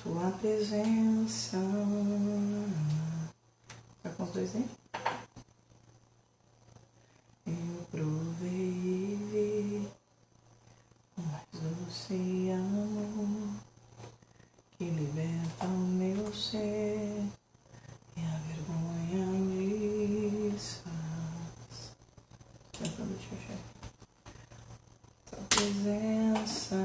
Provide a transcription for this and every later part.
tua presença. Tá com os dois aí? Eu provei e vi o mais doce amor que liberta o meu ser e a vergonha me desfaz. Tentando te achar. Tua presença.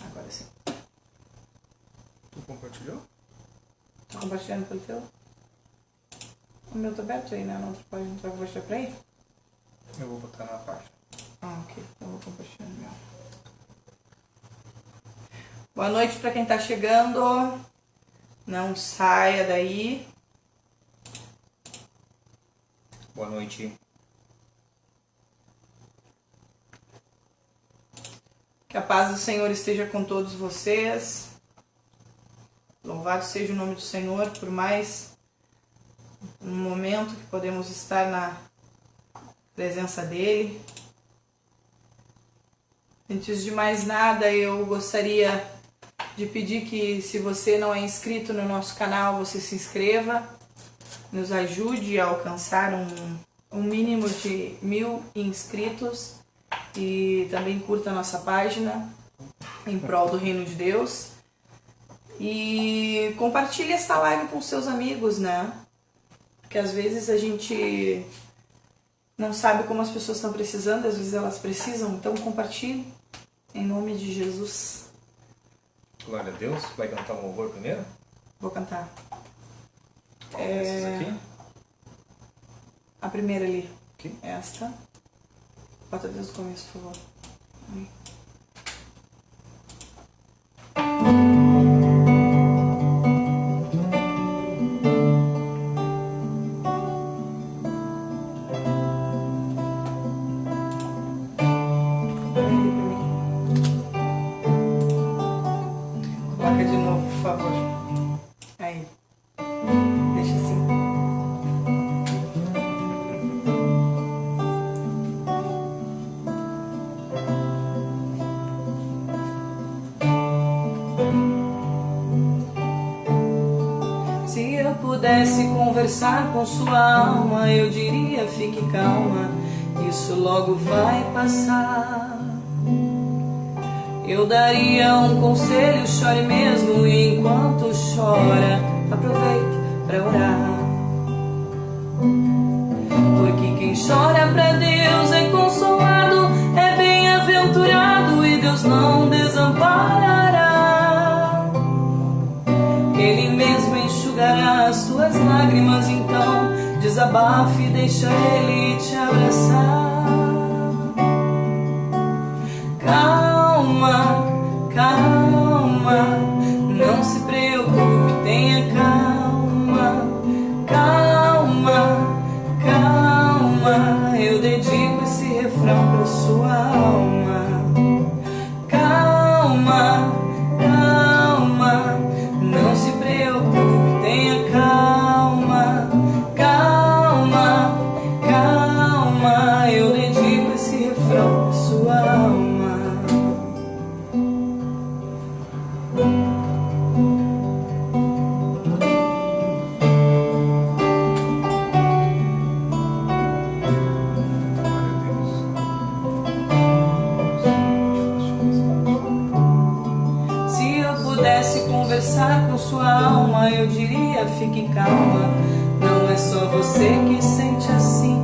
Agora sim. Tu compartilhou? Tá compartilhando pelo teu? O meu tá aberto aí, né? Não pode entrar, vou mostrar pra aí? Eu vou botar na página. Ok. Então eu vou compartilhar o meu. Boa noite pra quem tá chegando. Não saia daí. Boa noite. Que a paz do Senhor esteja com todos vocês. Louvado seja o nome do Senhor por mais um momento que podemos estar na presença dEle. Antes de mais nada, eu gostaria de pedir que, se você não é inscrito no nosso canal, você se inscreva, nos ajude a alcançar um mínimo de 1000 inscritos e também curta a nossa página em prol do Reino de Deus. E compartilhe esta live com seus amigos, né? Porque às vezes a gente não sabe como as pessoas estão precisando, às vezes elas precisam, então compartilhe em nome de Jesus. Glória a Deus. Vai cantar um louvor primeiro? Vou cantar. Qual desses aqui? A primeira ali. Aqui? Esta. Bota desde o começo, por favor. Aí. Coloca de novo, por favor. Aí. Deixa assim. Se eu pudesse conversar com sua alma, eu diria: fique calma, isso logo vai passar. Eu daria um conselho: chore mesmo, e enquanto chora, aproveite para orar. Porque quem chora pra Deus é consolado, é bem-aventurado, e Deus não desamparará. Ele mesmo enxugará as tuas lágrimas, então desabafe e deixa Ele te abraçar. Calma, calma, não se preocupe, tenha calma. Calma, calma, eu dedico esse refrão pra sua alma. Calma, calma, não se preocupe, tenha calma. Calma, calma, eu dedico esse refrão pra sua alma. Se eu pudesse conversar com sua alma, eu diria: fique calma, não é só você que sente assim.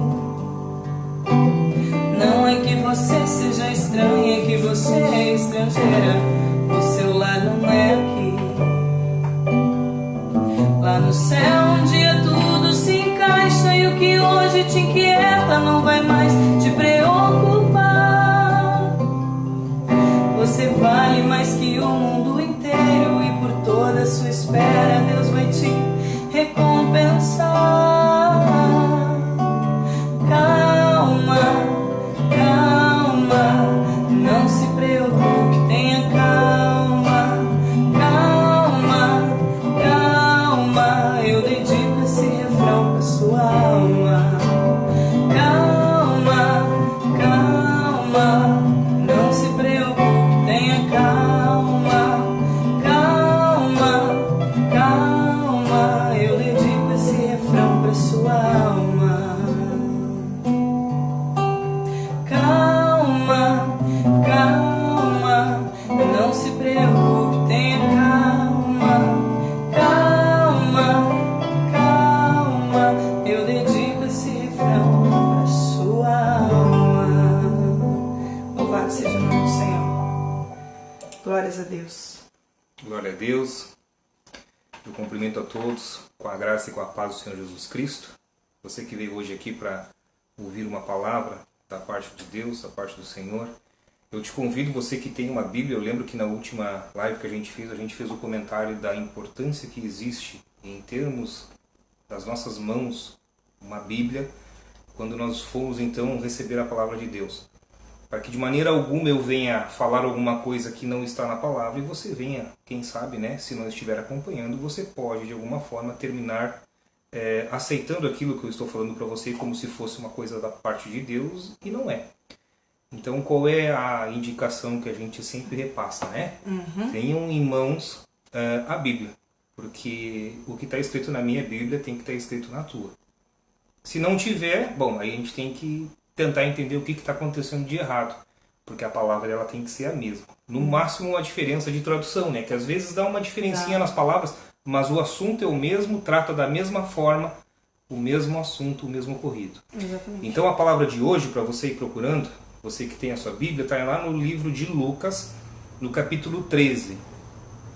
Não é que você seja estranha, é que você é estrangeira, o seu lar não é aqui. Lá no céu um dia tudo se encaixa, e o que hoje te inquieta não vai mais te preocupar. Você vale mais que o mundo inteiro, e por toda a sua espera Deus vai te recompensar. Calma, calma, não se preocupe, tenha calma. Louvado seja o nome do Senhor. Glórias a Deus. Glória a Deus. Eu cumprimento a todos com a graça e com a paz do Senhor Jesus Cristo. Você que veio hoje aqui para ouvir uma palavra da parte de Deus, da parte do Senhor. Eu te convido, você que tem uma Bíblia, eu lembro que na última live que a gente fez o comentário da importância que existe em termos das nossas mãos uma Bíblia, quando nós formos então receber a palavra de Deus. Para que de maneira alguma eu venha falar alguma coisa que não está na palavra e você venha, quem sabe, né, se não estiver acompanhando, você pode de alguma forma terminar aceitando aquilo que eu estou falando para você como se fosse uma coisa da parte de Deus e não é. Então qual é a indicação que a gente sempre repassa, né? Tenham em mãos a Bíblia, porque o que está escrito na minha Bíblia tem que estar escrito na tua. Se não tiver, bom, aí a gente tem que tentar entender o que está acontecendo de errado, porque a palavra ela tem que ser a mesma. No máximo uma diferença de tradução, né? Que às vezes dá uma diferencinha nas palavras, mas o assunto é o mesmo, trata da mesma forma, o mesmo assunto, o mesmo ocorrido. Exatamente. Então a palavra de hoje, para você ir procurando, você que tem a sua Bíblia, está lá no livro de Lucas, no capítulo 13.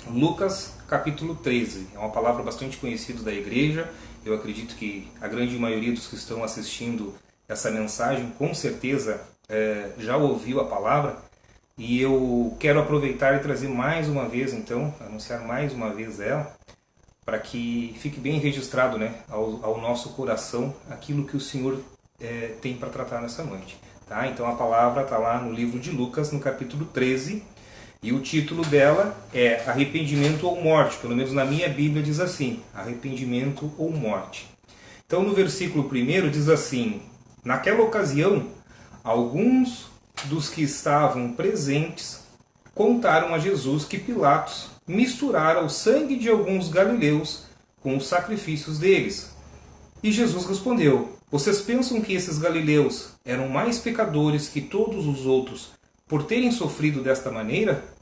Lucas, capítulo 13. É uma palavra bastante conhecida da igreja. Eu acredito que a grande maioria dos que estão assistindo essa mensagem, com certeza, já ouviu a palavra. E eu quero aproveitar e trazer mais uma vez, então, anunciar mais uma vez ela, para que fique bem registrado, né, ao nosso coração aquilo que o Senhor tem para tratar nessa noite. Tá? Então a palavra está lá no livro de Lucas, no capítulo 13, e o título dela é Arrependimento ou Morte. Pelo menos na minha Bíblia diz assim, Arrependimento ou Morte. Então no versículo 1 diz assim: naquela ocasião, alguns dos que estavam presentes contaram a Jesus que Pilatos misturara o sangue de alguns galileus com os sacrifícios deles. E Jesus respondeu: vocês pensam que esses galileus eram mais pecadores que todos os outros por terem sofrido desta maneira?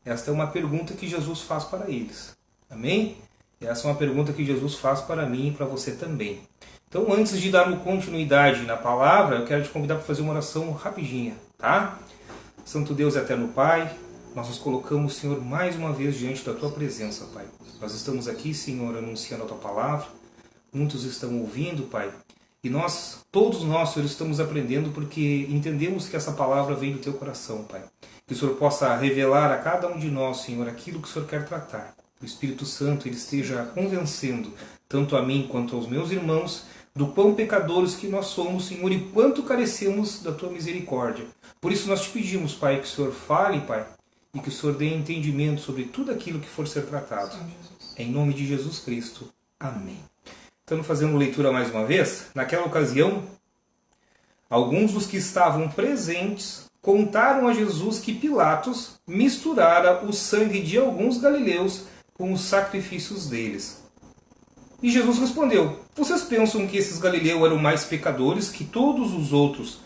Esta é uma pergunta que Jesus faz para eles. Amém? Essa é uma pergunta que Jesus faz para mim e para você também. Então, antes de darmos continuidade na palavra, eu quero te convidar para fazer uma oração rapidinha, tá? Santo Deus e eterno Pai, nós nos colocamos, Senhor, mais uma vez diante da Tua presença, Pai. Nós estamos aqui, Senhor, anunciando a Tua palavra. Muitos estão ouvindo, Pai. E nós, todos nós, Senhor, estamos aprendendo porque entendemos que essa palavra vem do Teu coração, Pai. Que o Senhor possa revelar a cada um de nós, Senhor, aquilo que o Senhor quer tratar. O Espírito Santo ele esteja convencendo, tanto a mim quanto aos meus irmãos, do quão pecadores que nós somos, Senhor, e quanto carecemos da Tua misericórdia. Por isso nós te pedimos, Pai, que o Senhor fale, Pai, e que o Senhor dê entendimento sobre tudo aquilo que for ser tratado. Em nome de Jesus Cristo. Amém. Estamos fazendo leitura mais uma vez. Naquela ocasião, alguns dos que estavam presentes contaram a Jesus que Pilatos misturara o sangue de alguns galileus com os sacrifícios deles. E Jesus respondeu: vocês pensam que esses galileus eram mais pecadores que todos os outros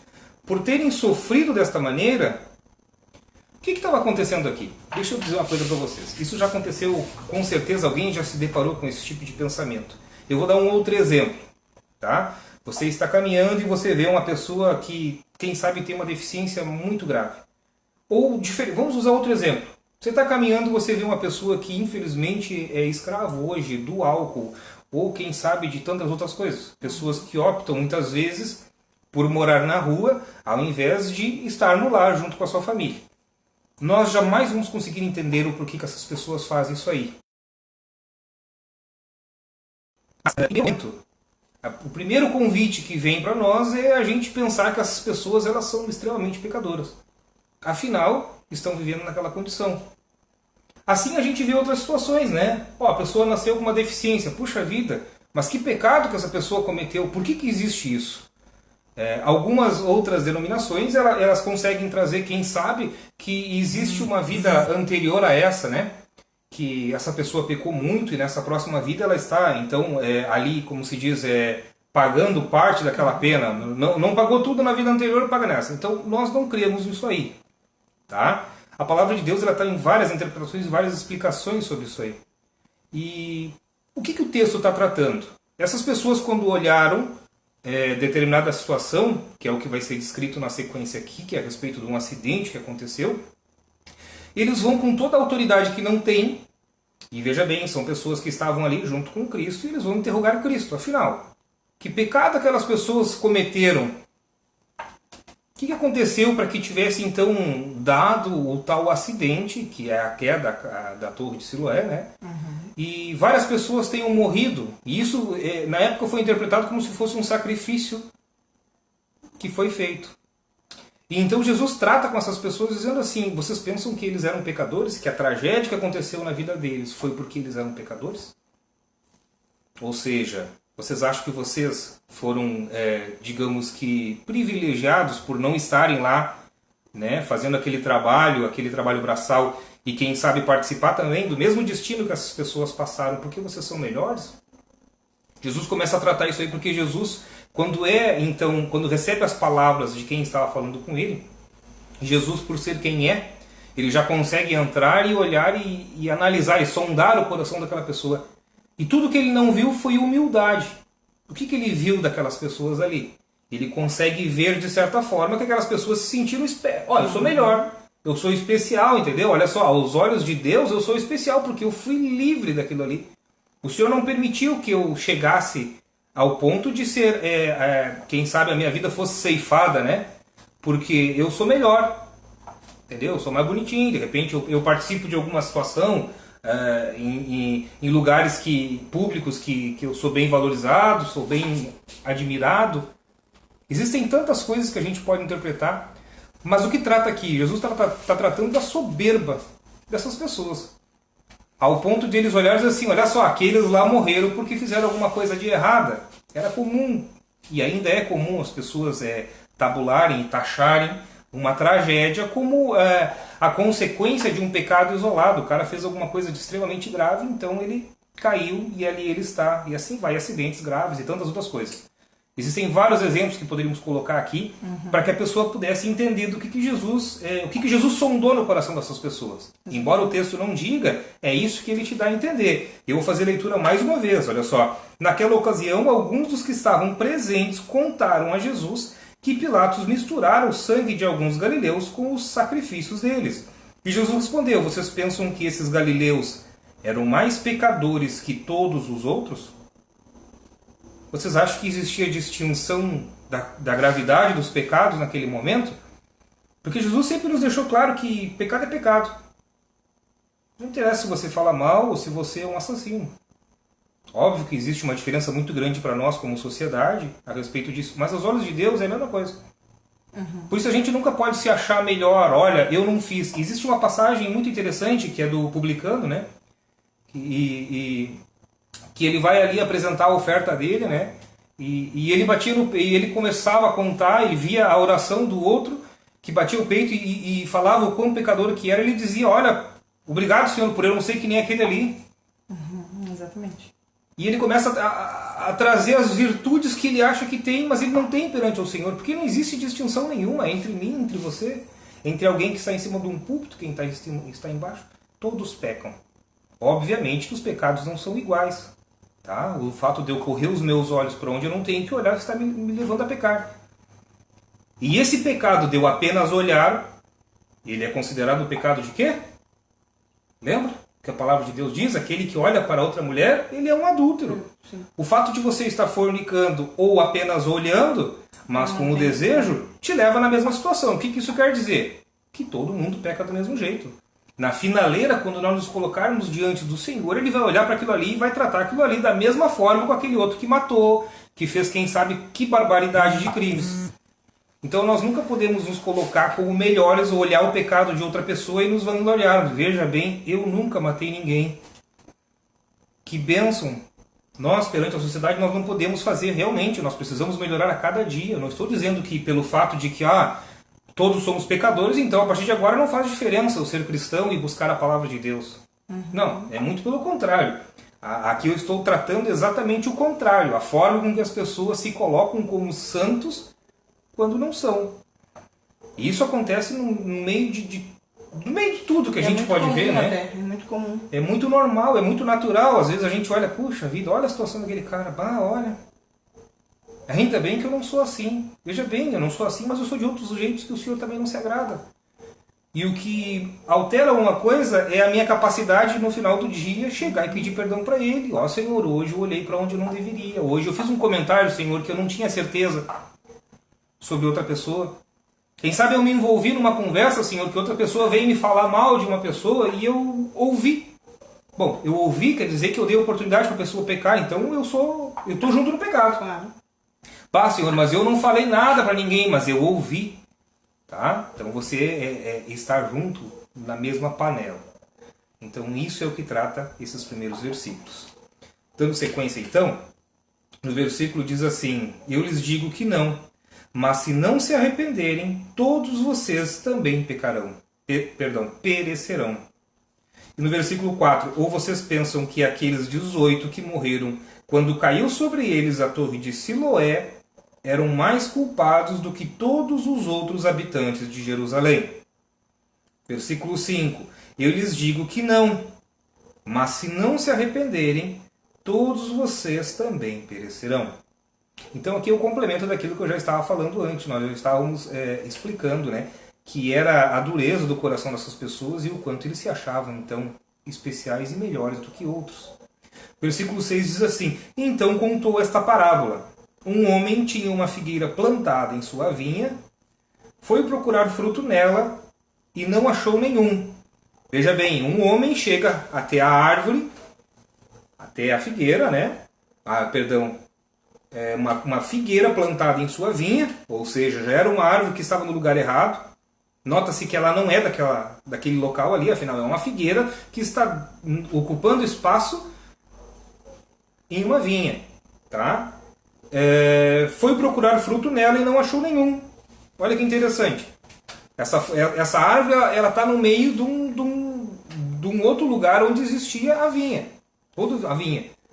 por terem sofrido desta maneira? O que estava acontecendo aqui? Deixa eu dizer uma coisa para vocês. Isso já aconteceu, com certeza alguém já se deparou com esse tipo de pensamento. Eu vou dar um outro exemplo, tá? Você está caminhando e você vê uma pessoa que, quem sabe, tem uma deficiência muito grave. Ou, vamos usar outro exemplo. Você está caminhando e você vê uma pessoa que, infelizmente, é escravo hoje do álcool, ou, quem sabe, de tantas outras coisas. Pessoas que optam, muitas vezes, por morar na rua, ao invés de estar no lar junto com a sua família. Nós jamais vamos conseguir entender o porquê que essas pessoas fazem isso aí. O primeiro convite que vem para nós é a gente pensar que essas pessoas elas são extremamente pecadoras. Afinal, estão vivendo naquela condição. Assim a gente vê outras situações, né? A pessoa nasceu com uma deficiência. Puxa vida, mas que pecado que essa pessoa cometeu. Por que existe isso? Algumas outras denominações elas conseguem trazer, quem sabe, que existe uma vida anterior a essa, né? Que essa pessoa pecou muito e nessa próxima vida ela está, então, ali, como se diz, pagando parte daquela pena. Não pagou tudo na vida anterior, paga nessa. Então, nós não cremos nisso aí. Tá? A palavra de Deus está em várias interpretações, várias explicações sobre isso aí. E o que o texto está tratando? Essas pessoas, quando olharam determinada situação, que é o que vai ser descrito na sequência aqui, que é a respeito de um acidente que aconteceu, eles vão com toda a autoridade que não tem, e veja bem, são pessoas que estavam ali junto com Cristo, e eles vão interrogar Cristo. Afinal, que pecado aquelas pessoas cometeram? O que aconteceu para que tivesse então dado o tal acidente, que é a queda da Torre de Siloé, né? E várias pessoas tenham morrido. E isso, na época, foi interpretado como se fosse um sacrifício que foi feito. E então Jesus trata com essas pessoas dizendo assim: vocês pensam que eles eram pecadores? Que a tragédia que aconteceu na vida deles foi porque eles eram pecadores? Ou seja, vocês acham que vocês foram, digamos que, privilegiados por não estarem lá, né, fazendo aquele trabalho braçal, e quem sabe participar também do mesmo destino que essas pessoas passaram, porque vocês são melhores? Jesus começa a tratar isso aí porque Jesus, quando recebe as palavras de quem estava falando com ele, Jesus, por ser quem é, ele já consegue entrar e olhar e analisar e sondar o coração daquela pessoa. E tudo que ele não viu foi humildade. O que ele viu daquelas pessoas ali? Ele consegue ver, de certa forma, que aquelas pessoas se sentiram... Olha, eu sou melhor, eu sou especial, entendeu? Olha só, aos olhos de Deus eu sou especial, porque eu fui livre daquilo ali. O Senhor não permitiu que eu chegasse ao ponto de ser, quem sabe a minha vida fosse ceifada, né? Porque eu sou melhor, entendeu? Eu sou mais bonitinho, de repente eu participo de alguma situação... em lugares públicos que eu sou bem valorizado, sou bem admirado. Existem tantas coisas que a gente pode interpretar, mas o que trata aqui? Jesus está tratando da soberba dessas pessoas, ao ponto de eles olharem e dizer assim: olha só, aqueles lá morreram porque fizeram alguma coisa de errada. Era comum, e ainda é comum, as pessoas tabularem e taxarem uma tragédia como a consequência de um pecado isolado. O cara fez alguma coisa de extremamente grave, então ele caiu e ali ele está. E assim vai, acidentes graves e tantas outras coisas. Existem vários exemplos que poderíamos colocar aqui para que a pessoa pudesse entender do que Jesus, o que Jesus sondou no coração dessas pessoas. Embora o texto não diga, é isso que ele te dá a entender. Eu vou fazer a leitura mais uma vez, olha só. Naquela ocasião, alguns dos que estavam presentes contaram a Jesus que Pilatos misturara o sangue de alguns galileus com os sacrifícios deles. E Jesus respondeu: vocês pensam que esses galileus eram mais pecadores que todos os outros? Vocês acham que existia distinção da gravidade dos pecados naquele momento? Porque Jesus sempre nos deixou claro que pecado é pecado. Não interessa se você fala mal ou se você é um assassino. Óbvio que existe uma diferença muito grande para nós como sociedade a respeito disso, mas aos olhos de Deus é a mesma coisa. Por isso a gente nunca pode se achar melhor. Olha, eu não fiz. Existe uma passagem muito interessante que é do publicano, né? Que ele vai ali apresentar a oferta dele, né? E ele começava a contar, ele via a oração do outro que batia o peito e falava o quão pecador que era. Ele dizia: olha, obrigado, Senhor, por eu não ser que nem aquele ali. Exatamente. E ele começa a trazer as virtudes que ele acha que tem, mas ele não tem perante o Senhor, porque não existe distinção nenhuma entre mim, entre você, entre alguém que está em cima de um púlpito, quem está embaixo. Todos pecam. Obviamente que os pecados não são iguais. Tá? O fato de eu correr os meus olhos para onde eu não tenho que olhar está me levando a pecar. E esse pecado de eu apenas olhar, ele é considerado o pecado de quê? Lembra? Que a palavra de Deus diz: aquele que olha para outra mulher, ele é um adúltero. Sim. O fato de você estar fornicando ou apenas olhando, mas com o desejo, te leva na mesma situação. O que isso quer dizer? Que todo mundo peca do mesmo jeito. Na finaleira, quando nós nos colocarmos diante do Senhor, ele vai olhar para aquilo ali e vai tratar aquilo ali da mesma forma com aquele outro que matou, que fez quem sabe que barbaridade de crimes. Então nós nunca podemos nos colocar como melhores ou olhar o pecado de outra pessoa e nos vangloriar. Veja bem, eu nunca matei ninguém. Que bênção! Nós, perante a sociedade, nós não podemos fazer realmente. Nós precisamos melhorar a cada dia. Eu não estou dizendo que pelo fato de que todos somos pecadores, então a partir de agora não faz diferença eu ser cristão e buscar a palavra de Deus. Não, é muito pelo contrário. Aqui eu estou tratando exatamente o contrário. A forma com que as pessoas se colocam como santos quando não são. E isso acontece no meio de tudo que a gente pode ver, né? É muito comum. É muito normal, é muito natural. Às vezes a gente olha, puxa vida, olha a situação daquele cara. Olha. Ainda bem que eu não sou assim. Veja bem, eu não sou assim, mas eu sou de outros jeitos que o Senhor também não se agrada. E o que altera uma coisa é a minha capacidade no final do dia chegar e pedir perdão para Ele. Ó, Senhor, hoje eu olhei para onde eu não deveria. Hoje eu fiz um comentário, Senhor, que eu não tinha certeza sobre outra pessoa. Quem sabe eu me envolvi numa conversa, Senhor, que outra pessoa veio me falar mal de uma pessoa e eu ouvi. Bom, eu ouvi quer dizer que eu dei oportunidade para a pessoa pecar, então eu estou junto no pecado. Claro. Pá, Senhor, mas eu não falei nada para ninguém, mas eu ouvi. Tá? Então você está junto na mesma panela. Então isso é o que trata esses primeiros versículos. Dando sequência então, no versículo diz assim: eu lhes digo que não, mas se não se arrependerem, todos vocês também perecerão. E no versículo 4, ou vocês pensam que aqueles 18 que morreram quando caiu sobre eles a torre de Siloé eram mais culpados do que todos os outros habitantes de Jerusalém? Versículo 5. Eu lhes digo que não, mas se não se arrependerem, todos vocês também perecerão. Então aqui é o complemento daquilo que eu já estava falando antes. Nós já estávamos explicando, né, que era a dureza do coração dessas pessoas e o quanto eles se achavam, então, especiais e melhores do que outros. Versículo 6 diz assim: então contou esta parábola. Um homem tinha uma figueira plantada em sua vinha, foi procurar fruto nela e não achou nenhum. Veja bem, um homem chega até a árvore, até a figueira, né? Uma figueira plantada em sua vinha, ou seja, já era uma árvore que estava no lugar errado. Nota-se que ela não é daquele local ali, afinal é uma figueira que está ocupando espaço em uma vinha, tá? Foi procurar fruto nela e não achou nenhum. Olha que interessante. Essa árvore ela está no meio de um outro lugar onde existia a vinha.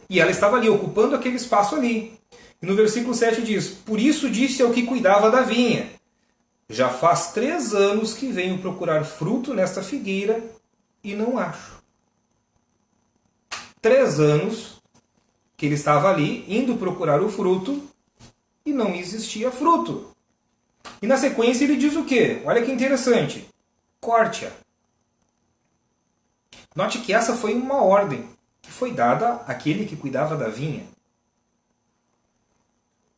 E ela estava ali, ocupando aquele espaço ali. E no versículo 7 diz: por isso disse ao que cuidava da vinha: já faz 3 anos que venho procurar fruto nesta figueira e não acho. 3 anos que ele estava ali, indo procurar o fruto, e não existia fruto. E na sequência ele diz o quê? Olha que interessante. Corte-a. Note que essa foi uma ordem que foi dada àquele que cuidava da vinha.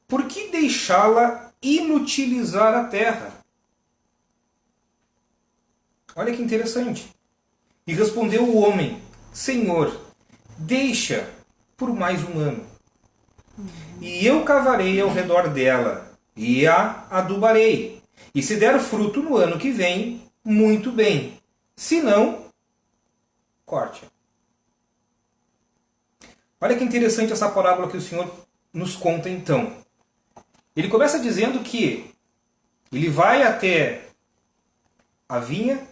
Por que deixá-la inutilizar a terra? Olha que interessante. E respondeu o homem: Senhor, deixa por mais um ano. E eu cavarei ao redor dela, e a adubarei. E se der fruto no ano que vem, muito bem. Se não, corte. Olha que interessante essa parábola que o Senhor nos conta então. Ele começa dizendo que ele vai até a vinha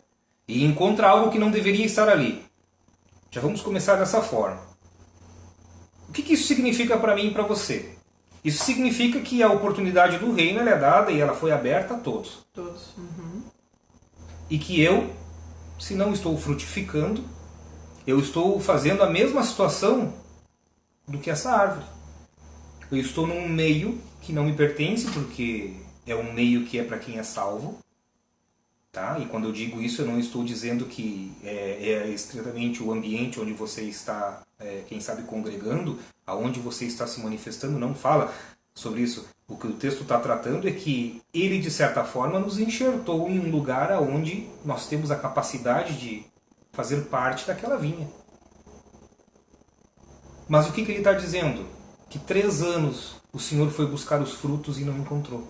e encontra algo que não deveria estar ali. Já vamos começar dessa forma. O que isso significa para mim e para você? Isso significa que a oportunidade do reino ela é dada e ela foi aberta a todos. Todos. Uhum. E que eu, se não estou frutificando, eu estou fazendo a mesma situação do que essa árvore. Eu estou num meio que não me pertence, porque é um meio que é para quem é salvo. Tá? E quando eu digo isso, eu não estou dizendo que é estritamente o ambiente onde você está, quem sabe, congregando, aonde você está se manifestando, não fala sobre isso. O que o texto está tratando é que ele, de certa forma, nos enxertou em um lugar onde nós temos a capacidade de fazer parte daquela vinha. Mas o que ele está dizendo? Que 3 anos o Senhor foi buscar os frutos e não encontrou.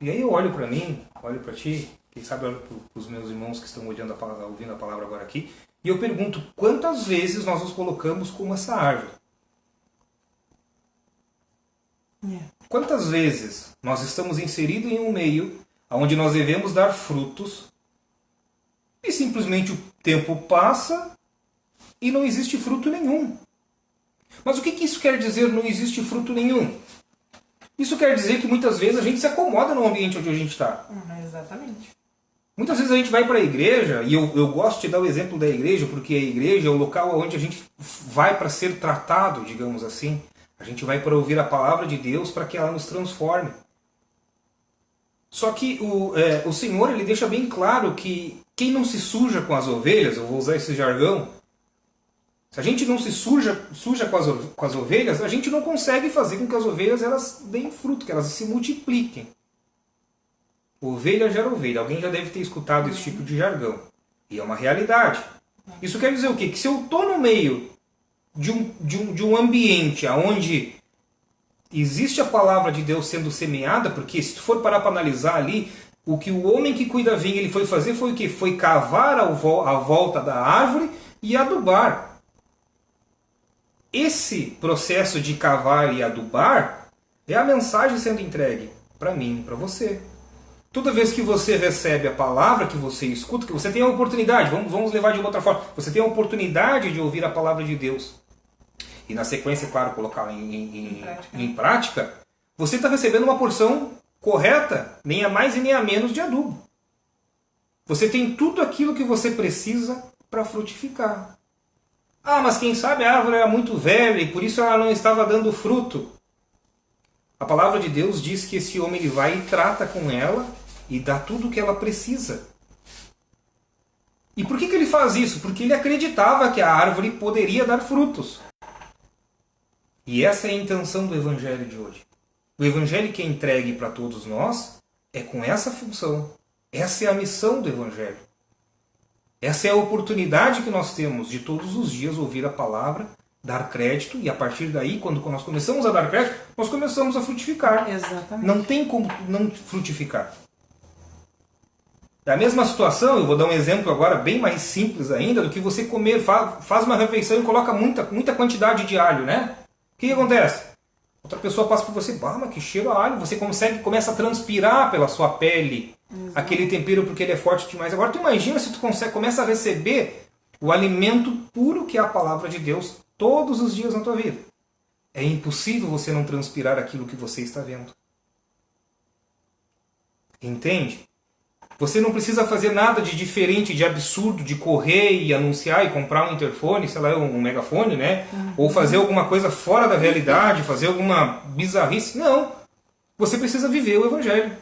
E aí eu olho para mim, olho para ti, quem sabe olho para os meus irmãos que estão ouvindo a palavra agora aqui, e eu pergunto, quantas vezes nós nos colocamos como essa árvore? Quantas vezes nós estamos inseridos em um meio onde nós devemos dar frutos e simplesmente o tempo passa e não existe fruto nenhum? Mas o que isso quer dizer, não existe fruto nenhum? Isso quer dizer que muitas vezes a gente se acomoda no ambiente onde a gente está. Exatamente. Muitas vezes a gente vai para a igreja, e eu gosto de dar o exemplo da igreja, porque a igreja é o local onde a gente vai para ser tratado, digamos assim. A gente vai para ouvir a palavra de Deus para que ela nos transforme. Só que o Senhor ele deixa bem claro que quem não se suja com as ovelhas, eu vou usar esse jargão, se a gente não se suja com as ovelhas, a gente não consegue fazer com que as ovelhas elas deem fruto, que elas se multipliquem. Ovelha gera ovelha. Alguém já deve ter escutado esse tipo de jargão. E é uma realidade. Isso quer dizer o quê? Que se eu estou no meio de um ambiente onde existe a palavra de Deus sendo semeada, porque se tu for parar para analisar ali, o que o homem que cuida da vinha ele foi fazer foi o quê? Foi cavar a volta da árvore e adubar. Esse processo de cavar e adubar é a mensagem sendo entregue para mim e para você. Toda vez que você recebe a palavra, que você escuta, que você tem a oportunidade, vamos levar de uma outra forma, você tem a oportunidade de ouvir a palavra de Deus. E na sequência, claro, colocá-la em prática, você está recebendo uma porção correta, nem a mais e nem a menos de adubo. Você tem tudo aquilo que você precisa para frutificar. Ah, mas quem sabe a árvore era muito velha e por isso ela não estava dando fruto. A palavra de Deus diz que esse homem ele vai e trata com ela e dá tudo o que ela precisa. E por que ele faz isso? Porque ele acreditava que a árvore poderia dar frutos. E essa é a intenção do Evangelho de hoje. O Evangelho que é entregue para todos nós é com essa função. Essa é a missão do Evangelho. Essa é a oportunidade que nós temos de todos os dias ouvir a palavra, dar crédito, e a partir daí, quando nós começamos a dar crédito, nós começamos a frutificar. Exatamente. Não tem como não frutificar. Da mesma situação, eu vou dar um exemplo agora bem mais simples ainda, do que você comer, faz uma refeição e coloca muita quantidade de alho, né? O que acontece? Outra pessoa passa por você, mas que cheiro a alho, você começa a transpirar pela sua pele aquele tempero porque ele é forte demais. Agora tu imagina se tu começa a receber o alimento puro que é a palavra de Deus todos os dias na tua vida. É impossível você não transpirar aquilo que você está vendo. Entende? Você não precisa fazer nada de diferente, de absurdo, de correr e anunciar e comprar um interfone, sei lá, um megafone, né? Ou fazer alguma coisa fora da realidade, fazer alguma bizarrice. Não. Você precisa viver o Evangelho.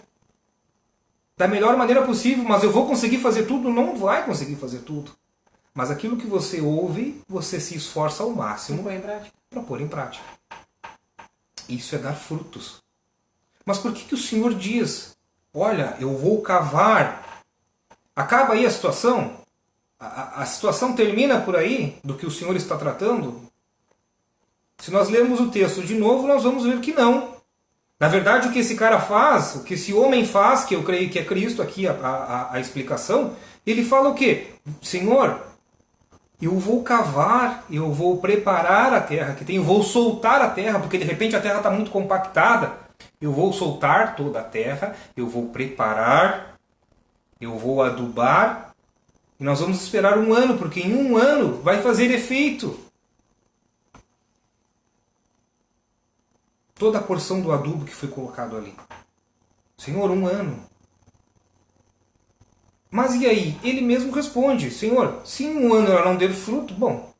Da melhor maneira possível, mas eu vou conseguir fazer tudo? Não vai conseguir fazer tudo. Mas aquilo que você ouve, você se esforça ao máximo para pôr em prática. Isso é dar frutos. Mas por que o Senhor diz, olha, eu vou cavar? Acaba aí a situação? A situação termina por aí do que o Senhor está tratando? Se nós lermos o texto de novo, nós vamos ver que não. Na verdade, o que esse cara faz, o que esse homem faz, que eu creio que é Cristo aqui a explicação, ele fala o quê? Senhor, eu vou cavar, eu vou preparar a terra que tem, eu vou soltar a terra, porque de repente a terra está muito compactada. Eu vou soltar toda a terra, eu vou preparar, eu vou adubar, e nós vamos esperar 1 ano, porque em 1 ano vai fazer efeito. Toda a porção do adubo que foi colocado ali. Senhor, 1 ano. Mas e aí? Ele mesmo responde, Senhor, se em 1 ano ela não der fruto, bom,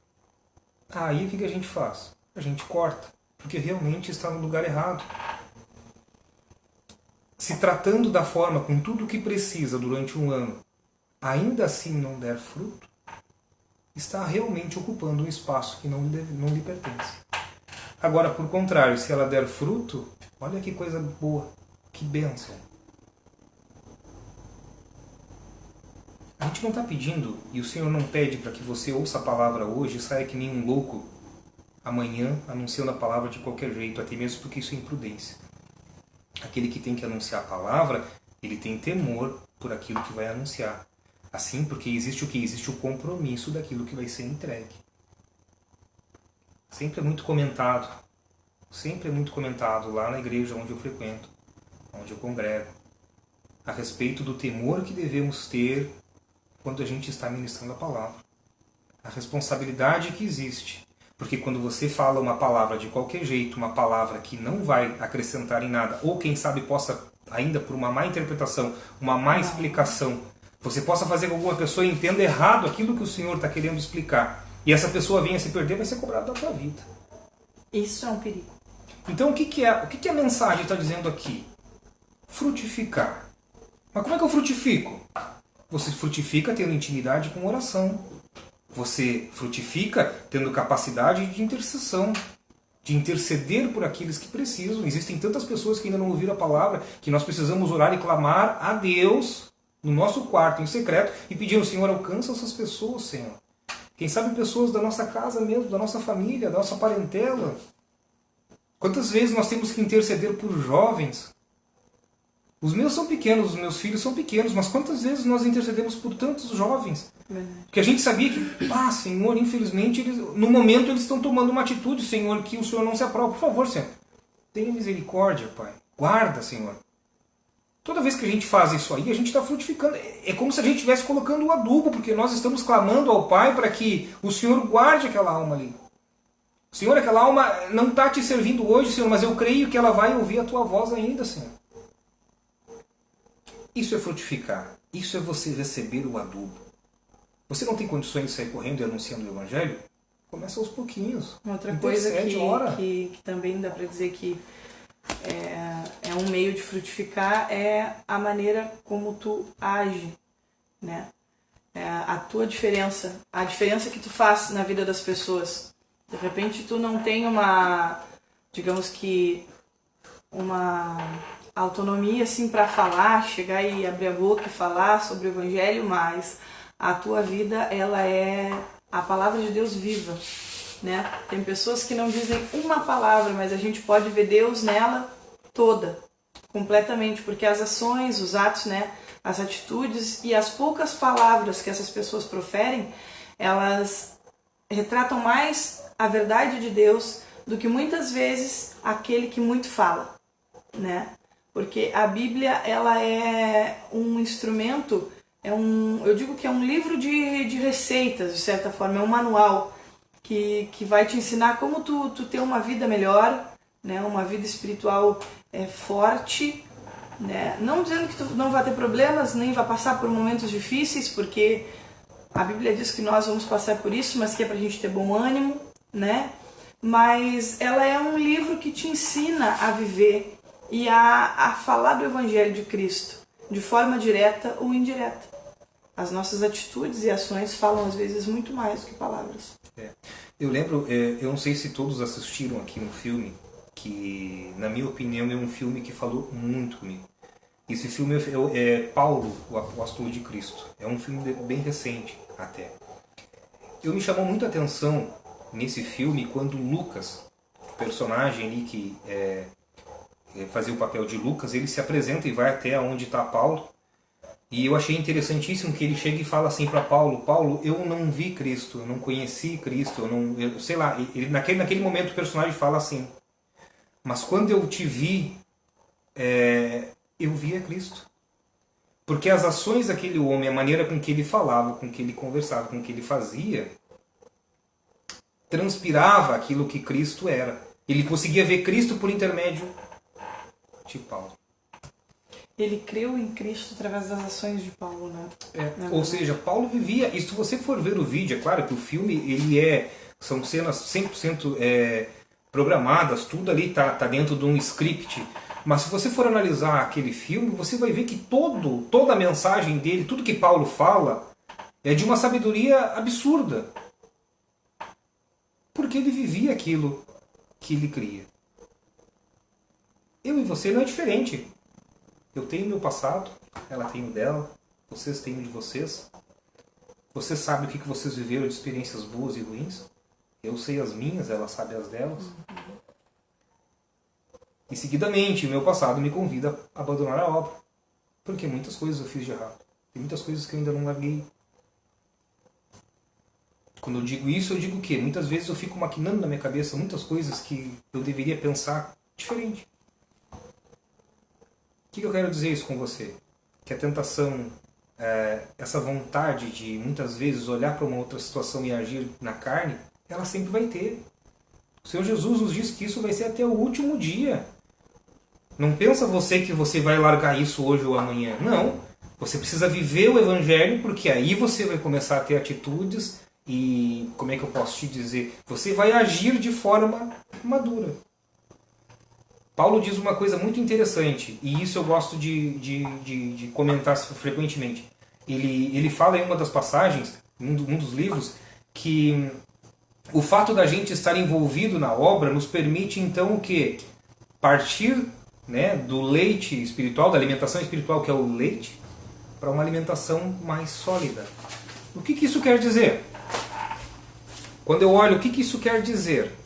aí o que a gente faz? A gente corta, porque realmente está no lugar errado. Se tratando da forma com tudo o que precisa durante 1 ano, ainda assim não der fruto, está realmente ocupando um espaço que não lhe pertence. Agora, por contrário, se ela der fruto, olha que coisa boa, que bênção. A gente não está pedindo, e o Senhor não pede para que você ouça a palavra hoje e saia que nem um louco amanhã anunciando a palavra de qualquer jeito, até mesmo porque isso é imprudência. Aquele que tem que anunciar a palavra, ele tem temor por aquilo que vai anunciar. Assim, porque existe o que? Existe o compromisso daquilo que vai ser entregue. Sempre é muito comentado lá na igreja onde eu frequento, onde eu congrego, a respeito do temor que devemos ter quando a gente está ministrando a palavra. A responsabilidade que existe. Porque quando você fala uma palavra de qualquer jeito, uma palavra que não vai acrescentar em nada, ou quem sabe possa, ainda por uma má interpretação, uma má explicação, você possa fazer com que alguma pessoa entenda errado aquilo que o Senhor está querendo explicar. E essa pessoa venha se perder, vai ser cobrado da tua vida. Isso é um perigo. Então o que a mensagem está dizendo aqui? Frutificar. Mas como é que eu frutifico? Você frutifica tendo intimidade com oração. Você frutifica tendo capacidade de intercessão, de interceder por aqueles que precisam. Existem tantas pessoas que ainda não ouviram a palavra, que nós precisamos orar e clamar a Deus no nosso quarto, em secreto, e pedir ao Senhor, alcança essas pessoas, Senhor. Quem sabe pessoas da nossa casa mesmo, da nossa família, da nossa parentela. Quantas vezes nós temos que interceder por jovens? Os meus são pequenos, os meus filhos são pequenos, mas quantas vezes nós intercedemos por tantos jovens? Porque a gente sabia que, Senhor, infelizmente, no momento eles estão tomando uma atitude, Senhor, que o Senhor não se aprova. Por favor, Senhor, tenha misericórdia, Pai. Guarda, Senhor. Toda vez que a gente faz isso aí, a gente está frutificando. É como se a gente estivesse colocando o adubo, porque nós estamos clamando ao Pai para que o Senhor guarde aquela alma ali. Senhor, aquela alma não está te servindo hoje, Senhor, mas eu creio que ela vai ouvir a tua voz ainda, Senhor. Isso é frutificar. Isso é você receber o adubo. Você não tem condições de sair correndo e anunciando o Evangelho? Começa aos pouquinhos. Outra coisa que também dá para dizer que é um meio de frutificar é a maneira como tu age, né? A tua diferença, a diferença que tu faz na vida das pessoas. De repente tu não tem uma, digamos que, uma autonomia assim para falar, chegar e abrir a boca e falar sobre o Evangelho, mas a tua vida, ela é a palavra de Deus viva, né? Tem pessoas que não dizem uma palavra, mas a gente pode ver Deus nela toda, completamente, porque as ações, os atos, né, as atitudes e as poucas palavras que essas pessoas proferem, elas retratam mais a verdade de Deus do que muitas vezes aquele que muito fala, né? Porque a Bíblia, ela é um instrumento, eu digo que é um livro de receitas, de certa forma, é um manual que vai te ensinar como tu ter uma vida melhor, né? Uma vida espiritual forte, né? Não dizendo que tu não vai ter problemas, nem vai passar por momentos difíceis, porque a Bíblia diz que nós vamos passar por isso, mas que é pra gente ter bom ânimo, né? Mas ela é um livro que te ensina a viver e a falar do Evangelho de Cristo, de forma direta ou indireta. As nossas atitudes e ações falam às vezes muito mais do que palavras. Eu lembro, eu não sei se todos assistiram aqui um filme que, na minha opinião, é um filme que falou muito comigo. Esse filme é Paulo, o Apóstolo de Cristo. É um filme bem recente até. Me chamou muito a atenção nesse filme quando Lucas, o personagem ali que fazia o papel de Lucas, ele se apresenta e vai até onde está Paulo. E eu achei interessantíssimo que ele chega e fala assim para Paulo: Paulo, eu não vi Cristo, eu não conheci Cristo, sei lá, naquele momento o personagem fala assim: mas quando eu te vi, eu vi a Cristo. Porque as ações daquele homem, a maneira com que ele falava, com que ele conversava, com que ele fazia, transpirava aquilo que Cristo era. Ele conseguia ver Cristo por intermédio de Paulo. Ele creu em Cristo através das ações de Paulo, né? Ou seja, Paulo vivia. E se você for ver o vídeo, é claro que o filme são cenas 100% programadas, tudo ali tá dentro de um script. Mas se você for analisar aquele filme, você vai ver que toda a mensagem dele, tudo que Paulo fala, é de uma sabedoria absurda. Porque ele vivia aquilo que ele cria. Eu e você não é diferente. Eu tenho meu passado, ela tem o dela, vocês têm o de vocês. Você sabe o que vocês viveram de experiências boas e ruins. Eu sei as minhas, ela sabe as delas. E seguidamente, o meu passado me convida a abandonar a obra. Porque muitas coisas eu fiz de errado. Tem muitas coisas que eu ainda não larguei. Quando eu digo isso, eu digo o quê? Muitas vezes eu fico maquinando na minha cabeça muitas coisas que eu deveria pensar diferente. O que eu quero dizer isso com você? Que a tentação, essa vontade de muitas vezes olhar para uma outra situação e agir na carne, ela sempre vai ter. O Senhor Jesus nos diz que isso vai ser até o último dia. Não pensa você que você vai largar isso hoje ou amanhã. Não. Você precisa viver o Evangelho, porque aí você vai começar a ter atitudes e, como é que eu posso te dizer? Você vai agir de forma madura. Paulo diz uma coisa muito interessante, e isso eu gosto de comentar frequentemente. Ele fala em uma das passagens, um dos livros, que o fato da gente estar envolvido na obra nos permite então o quê? Partir, né, do leite espiritual, da alimentação espiritual, que é o leite, para uma alimentação mais sólida. O que isso quer dizer? Quando eu olho, o que isso quer dizer?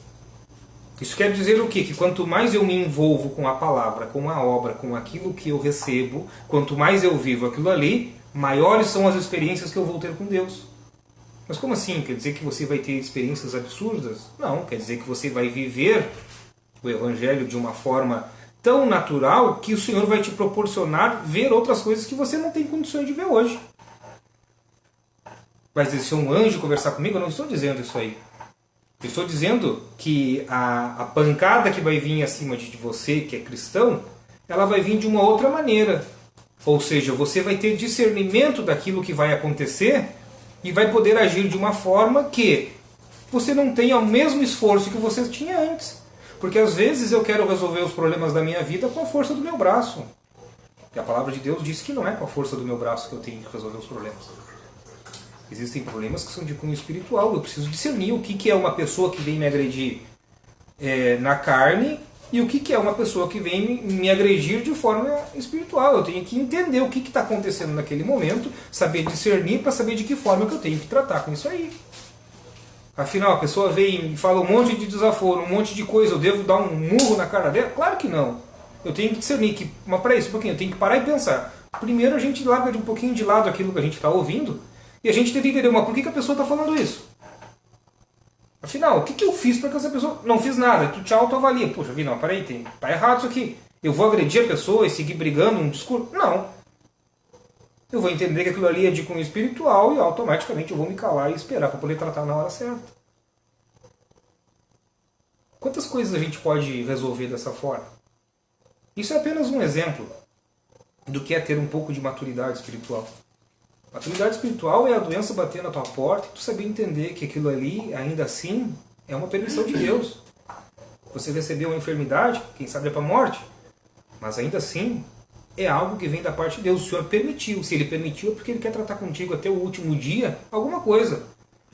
Isso quer dizer o quê? Que quanto mais eu me envolvo com a palavra, com a obra, com aquilo que eu recebo, quanto mais eu vivo aquilo ali, maiores são as experiências que eu vou ter com Deus. Mas como assim? Quer dizer que você vai ter experiências absurdas? Não, quer dizer que você vai viver o Evangelho de uma forma tão natural que o Senhor vai te proporcionar ver outras coisas que você não tem condições de ver hoje. Vai dizer, se um anjo conversar comigo, eu não estou dizendo isso aí. Eu estou dizendo que a pancada que vai vir acima de você, que é cristão, ela vai vir de uma outra maneira. Ou seja, você vai ter discernimento daquilo que vai acontecer e vai poder agir de uma forma que você não tenha o mesmo esforço que você tinha antes. Porque às vezes eu quero resolver os problemas da minha vida com a força do meu braço. E a palavra de Deus diz que não é com a força do meu braço que eu tenho que resolver os problemas. Existem problemas que são de cunho espiritual. Eu preciso discernir o que é uma pessoa que vem me agredir na carne e o que é uma pessoa que vem me agredir de forma espiritual. Eu tenho que entender o que está acontecendo naquele momento, saber discernir para saber de que forma que eu tenho que tratar com isso aí. Afinal, a pessoa vem e fala um monte de desaforo, um monte de coisa, eu devo dar um murro na cara dela? Claro que não. Eu tenho que discernir que, mas para isso, um pouquinho, eu tenho que parar e pensar. Primeiro a gente larga de um pouquinho de lado aquilo que a gente está ouvindo e a gente tenta entender, mas por que a pessoa está falando isso? Afinal, o que eu fiz para que essa pessoa... Não fiz nada, tu te autoavalia. Poxa, vi, não, peraí, tá errado isso aqui. Eu vou agredir a pessoa e seguir brigando um discurso? Não. Eu vou entender que aquilo ali é de cunho espiritual e automaticamente eu vou me calar e esperar para poder tratar na hora certa. Quantas coisas a gente pode resolver dessa forma? Isso é apenas um exemplo do que é ter um pouco de maturidade espiritual. Maturidade espiritual é a doença bater na tua porta e tu saber entender que aquilo ali, ainda assim, é uma permissão de Deus. Você recebeu uma enfermidade, quem sabe é para a morte, mas ainda assim é algo que vem da parte de Deus. O Senhor permitiu. Se Ele permitiu é porque Ele quer tratar contigo até o último dia alguma coisa.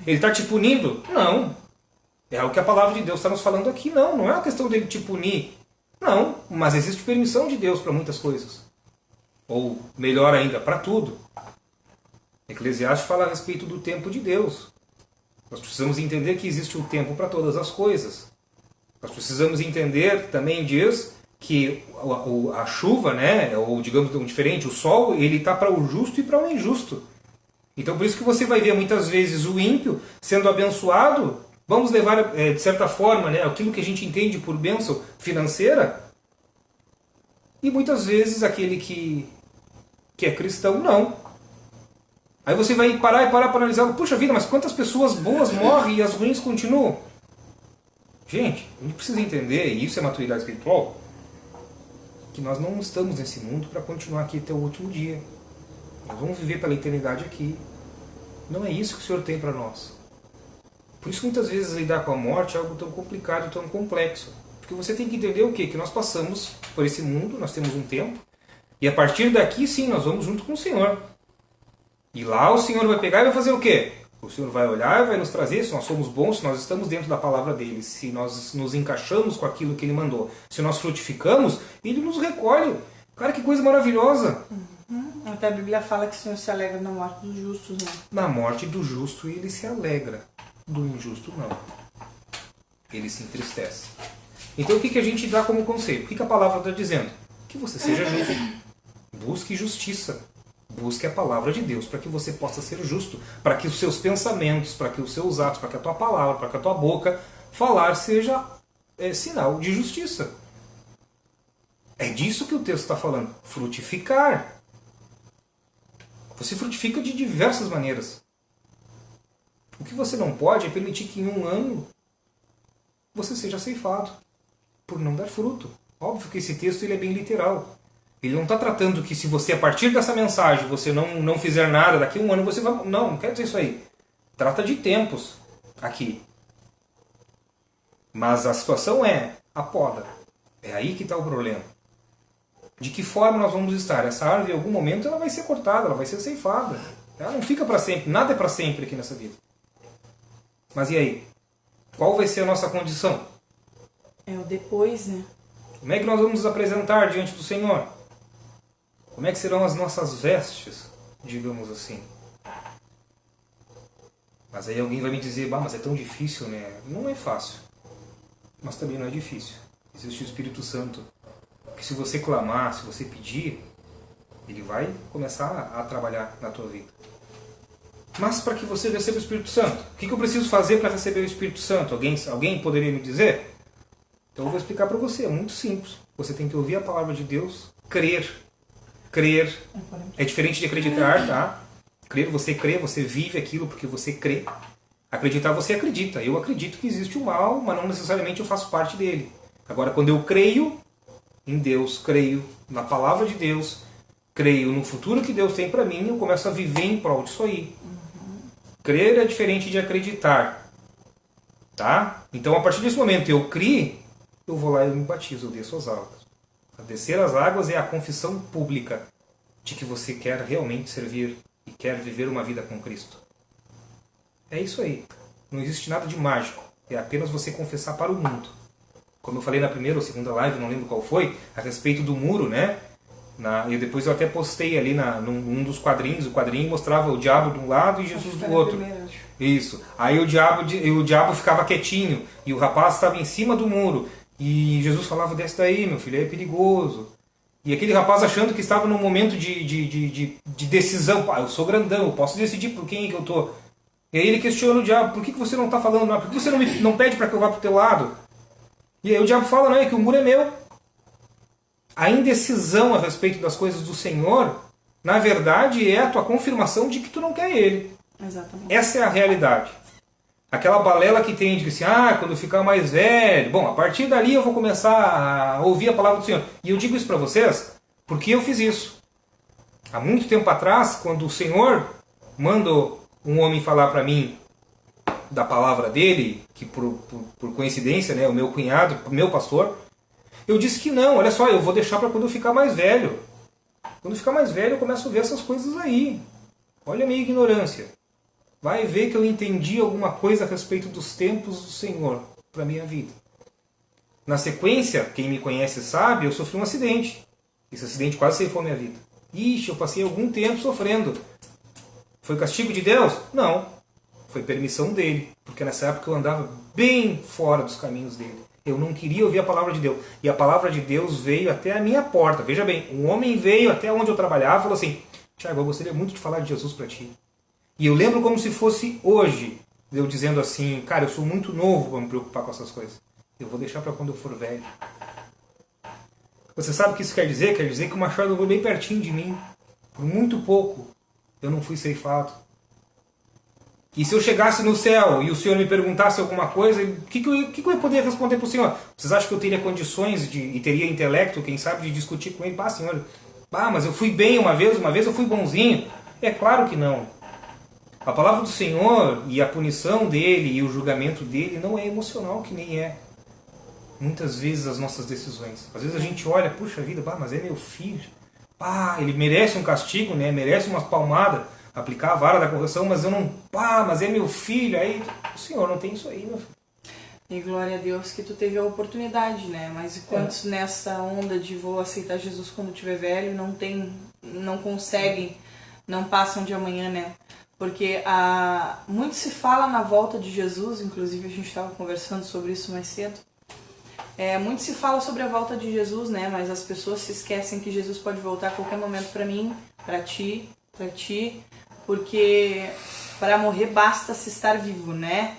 Ele está te punindo? Não. É o que a palavra de Deus está nos falando aqui. Não é uma questão dele te punir. Não, mas existe permissão de Deus para muitas coisas. Ou, melhor ainda, para tudo. Eclesiastes fala a respeito do tempo de Deus. Nós precisamos entender que existe um tempo para todas as coisas. Nós precisamos entender, também diz, que a chuva, né, ou digamos diferente, o sol, ele está para o justo e para o injusto. Então por isso que você vai ver muitas vezes o ímpio sendo abençoado, vamos levar de certa forma, né, aquilo que a gente entende por bênção financeira, e muitas vezes aquele que é cristão não. Aí você vai parar para analisar, puxa vida, mas quantas pessoas boas morrem e as ruins continuam? Gente, a gente precisa entender, e isso é maturidade espiritual, que nós não estamos nesse mundo para continuar aqui até o último dia. Nós vamos viver pela eternidade aqui. Não é isso que o Senhor tem para nós. Por isso que muitas vezes lidar com a morte é algo tão complicado e tão complexo. Porque você tem que entender o quê? Que nós passamos por esse mundo, nós temos um tempo, e a partir daqui sim, nós vamos junto com o Senhor. E lá o Senhor vai pegar e vai fazer o quê? O Senhor vai olhar e vai nos trazer, se nós somos bons, se nós estamos dentro da palavra dele, se nós nos encaixamos com aquilo que ele mandou, se nós frutificamos, ele nos recolhe. Cara, que coisa maravilhosa! Até a Bíblia fala que o Senhor se alegra na morte dos justos, né? Na morte do justo ele se alegra, do injusto não. Ele se entristece. Então o que a gente dá como conselho? O que a palavra está dizendo? Que você seja justo. Busque justiça. Busque a palavra de Deus para que você possa ser justo, para que os seus pensamentos, para que os seus atos, para que a tua palavra, para que a tua boca falar seja sinal de justiça. É disso que o texto está falando. Frutificar. Você frutifica de diversas maneiras. O que você não pode é permitir que em um ano você seja ceifado por não dar fruto. Óbvio que esse texto ele é bem literal. Ele não está tratando que se você, a partir dessa mensagem, você não fizer nada, daqui a um ano você vai... Não quer dizer isso aí. Trata de tempos aqui. Mas a situação é a poda. É aí que está o problema. De que forma nós vamos estar? Essa árvore, em algum momento, ela vai ser cortada, ela vai ser ceifada. Ela não fica para sempre, nada é para sempre aqui nessa vida. Mas e aí? Qual vai ser a nossa condição? É o depois, né? Como é que nós vamos nos apresentar diante do Senhor? Como é que serão as nossas vestes, digamos assim? Mas aí alguém vai me dizer, bah, mas é tão difícil, né? Não é fácil. Mas também não é difícil. Existe o Espírito Santo, que se você clamar, se você pedir, ele vai começar a trabalhar na tua vida. Mas para que você receba o Espírito Santo, o que eu preciso fazer para receber o Espírito Santo? Alguém poderia me dizer? Então eu vou explicar para você, é muito simples. Você tem que ouvir a palavra de Deus, crer. Crer é diferente de acreditar, tá? Crer, você crê, você vive aquilo porque você crê. Acreditar, você acredita. Eu acredito que existe o mal, mas não necessariamente eu faço parte dele. Agora, quando eu creio em Deus, creio na palavra de Deus, creio no futuro que Deus tem para mim, eu começo a viver em prol disso aí. Crer é diferente de acreditar. Tá? Então, a partir desse momento, eu criei, eu vou lá e me batizo, eu desço as águas. A descer as águas é a confissão pública de que você quer realmente servir e quer viver uma vida com Cristo. É isso aí. Não existe nada de mágico. É apenas você confessar para o mundo. Como eu falei na primeira ou segunda live, não lembro qual foi, a respeito do muro, né? E depois eu até postei ali num dos quadrinhos. O quadrinho mostrava o diabo de um lado e Jesus do outro. Isso. Aí o diabo ficava quietinho e o rapaz estava em cima do muro. E Jesus falava, desce daí, meu filho, é perigoso. E aquele rapaz achando que estava num momento de decisão. Pá, eu sou grandão, eu posso decidir por quem é que eu estou. E aí ele questiona o diabo, por que você não está falando nada? Por que você não pede para que eu vá para o teu lado? E aí o diabo fala, não, é que o muro é meu. A indecisão a respeito das coisas do Senhor, na verdade, é a tua confirmação de que tu não quer Ele. Exatamente. Essa é a realidade. Aquela balela que tem de que assim, quando eu ficar mais velho, bom, a partir dali eu vou começar a ouvir a palavra do Senhor. E eu digo isso para vocês porque eu fiz isso. Há muito tempo atrás, quando o Senhor mandou um homem falar para mim da palavra dele, que por coincidência, né, o meu cunhado, o meu pastor, eu disse que não, olha só, eu vou deixar para quando eu ficar mais velho. Quando eu ficar mais velho eu começo a ver essas coisas aí. Olha a minha ignorância. Vai ver que eu entendi alguma coisa a respeito dos tempos do Senhor para a minha vida. Na sequência, quem me conhece sabe, eu sofri um acidente. Esse acidente quase ceifou minha vida. Ixi, eu passei algum tempo sofrendo. Foi castigo de Deus? Não. Foi permissão dele. Porque nessa época eu andava bem fora dos caminhos dele. Eu não queria ouvir a palavra de Deus. E a palavra de Deus veio até a minha porta. Veja bem, um homem veio até onde eu trabalhava e falou assim, Tiago, eu gostaria muito de falar de Jesus para ti. E eu lembro como se fosse hoje, eu dizendo assim, cara, eu sou muito novo para me preocupar com essas coisas. Eu vou deixar para quando eu for velho. Você sabe o que isso quer dizer? Quer dizer que o machado foi bem pertinho de mim. Por muito pouco, eu não fui ceifado. E se eu chegasse no céu e o Senhor me perguntasse alguma coisa, o que eu ia poder responder para o Senhor? Vocês acham que eu teria condições e teria intelecto, quem sabe, de discutir com ele? Senhor, mas eu fui bem uma vez eu fui bonzinho. É claro que não. A palavra do Senhor e a punição dele e o julgamento dele não é emocional, que nem é muitas vezes as nossas decisões. Às vezes a gente olha, puxa vida, mas é meu filho. Ele merece um castigo, né? Merece uma palmada, aplicar a vara da correção, mas eu não... mas é meu filho. Aí o Senhor não tem isso aí, meu filho. E glória a Deus que tu teve a oportunidade, né? Mas e quantos nessa onda de vou aceitar Jesus quando tiver velho, não conseguem, não passam de amanhã, né? Porque muito se fala na volta de Jesus, inclusive a gente estava conversando sobre isso mais cedo. Muito se fala sobre a volta de Jesus, né? Mas as pessoas se esquecem que Jesus pode voltar a qualquer momento para mim, para ti, porque para morrer basta se estar vivo, né?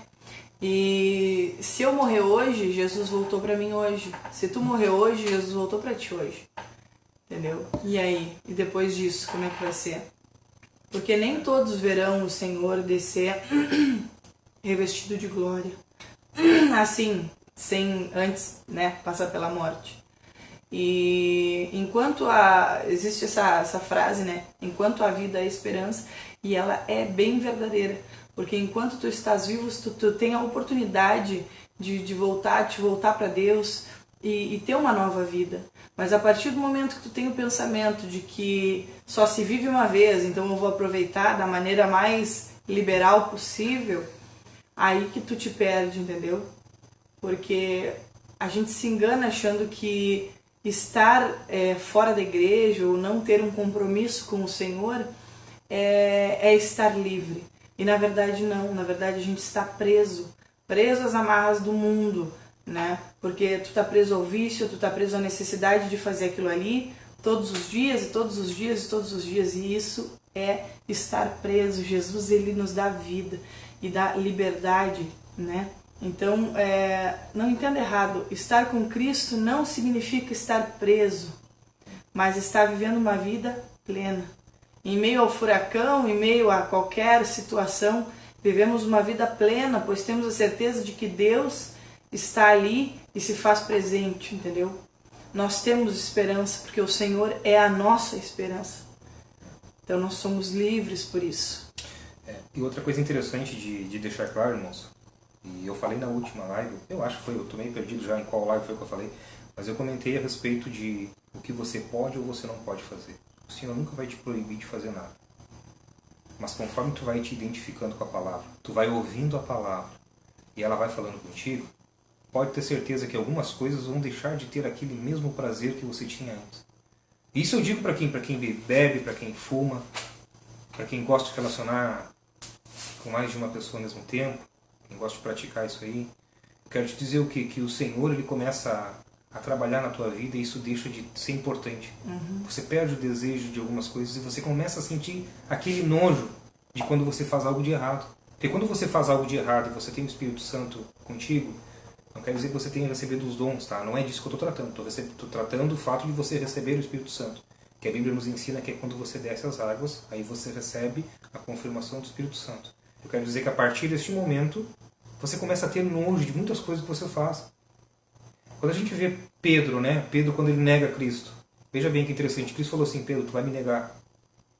E se eu morrer hoje, Jesus voltou para mim hoje. Se tu morrer hoje, Jesus voltou para ti hoje. Entendeu? E aí? E depois disso, como é que vai ser? Porque nem todos verão o Senhor descer revestido de glória. Assim, sem antes, né, passar pela morte. E enquanto existe essa frase, né? Enquanto a vida há esperança, e ela é bem verdadeira. Porque enquanto tu estás vivo, tu tem a oportunidade de voltar para Deus, e ter uma nova vida. Mas a partir do momento que tu tem o pensamento de que só se vive uma vez, então eu vou aproveitar da maneira mais liberal possível, aí que tu te perde, entendeu? Porque a gente se engana achando que estar fora da igreja ou não ter um compromisso com o Senhor é estar livre. E na verdade não, na verdade a gente está preso às amarras do mundo, né? Porque tu tá preso ao vício, tu tá preso à necessidade de fazer aquilo ali todos os dias, e todos os dias, e todos os dias, e isso é estar preso. Jesus, ele nos dá vida e dá liberdade, né? Então, não entenda errado, estar com Cristo não significa estar preso, mas estar vivendo uma vida plena. Em meio ao furacão, em meio a qualquer situação, vivemos uma vida plena, pois temos a certeza de que Deus está ali e se faz presente, entendeu? Nós temos esperança, porque o Senhor é a nossa esperança. Então nós somos livres por isso. E outra coisa interessante de deixar claro, irmãos, e eu falei na última live, eu acho que foi, eu tô meio perdido já em qual live foi que eu falei, mas eu comentei a respeito de o que você pode ou você não pode fazer. O Senhor nunca vai te proibir de fazer nada. Mas conforme tu vai te identificando com a palavra, tu vai ouvindo a palavra e ela vai falando contigo, pode ter certeza que algumas coisas vão deixar de ter aquele mesmo prazer que você tinha antes. Isso eu digo para quem bebe, para quem fuma, para quem gosta de relacionar com mais de uma pessoa ao mesmo tempo, quem gosta de praticar isso aí. Eu quero te dizer o quê? Que o Senhor, ele começa a trabalhar na tua vida e isso deixa de ser importante. Você perde o desejo de algumas coisas e você começa a sentir aquele nojo de quando você faz algo de errado. Porque quando você faz algo de errado e você tem o Espírito Santo contigo, não quer dizer que você tenha recebido os dons, tá? Não é disso que eu estou tratando. Estou tratando o fato de você receber o Espírito Santo. Que a Bíblia nos ensina que é quando você desce as águas, aí você recebe a confirmação do Espírito Santo. Eu quero dizer que a partir deste momento, você começa a ter nojo de muitas coisas que você faz. Quando a gente vê Pedro, né? Pedro quando ele nega Cristo. Veja bem que interessante. Cristo falou assim, Pedro, tu vai me negar.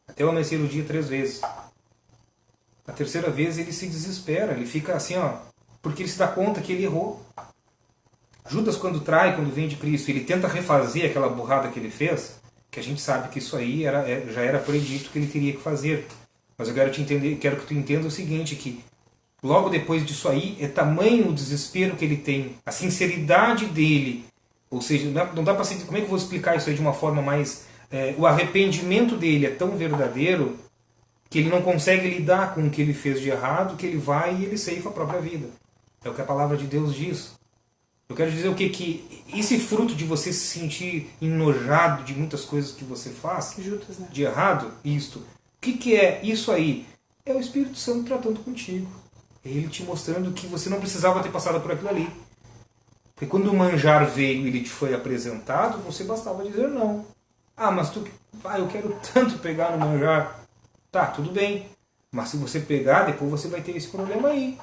Até o amanhecer do dia 3 vezes. A terceira vez ele se desespera. Ele fica assim, ó. Porque ele se dá conta que ele errou. Judas quando trai, quando vem de Cristo, ele tenta refazer aquela burrada que ele fez, que a gente sabe que isso aí já era predito que ele teria que fazer. Mas eu quero que tu entenda o seguinte, que logo depois disso aí, é tamanho o desespero que ele tem, a sinceridade dele, ou seja, não dá para saber como é que eu vou explicar isso aí de uma forma mais... o arrependimento dele é tão verdadeiro que ele não consegue lidar com o que ele fez de errado, que ele vai e ele ceifa a própria vida. É o que a palavra de Deus diz. Eu quero dizer o quê? Que esse fruto de você se sentir enojado de muitas coisas que você faz, Judas, né? de errado, isto. O que é isso aí? É o Espírito Santo tratando contigo. É ele te mostrando que você não precisava ter passado por aquilo ali. Porque quando o manjar veio e ele te foi apresentado, você bastava dizer não. Ah, mas eu quero tanto pegar no manjar. Tá, tudo bem. Mas se você pegar, depois você vai ter esse problema aí.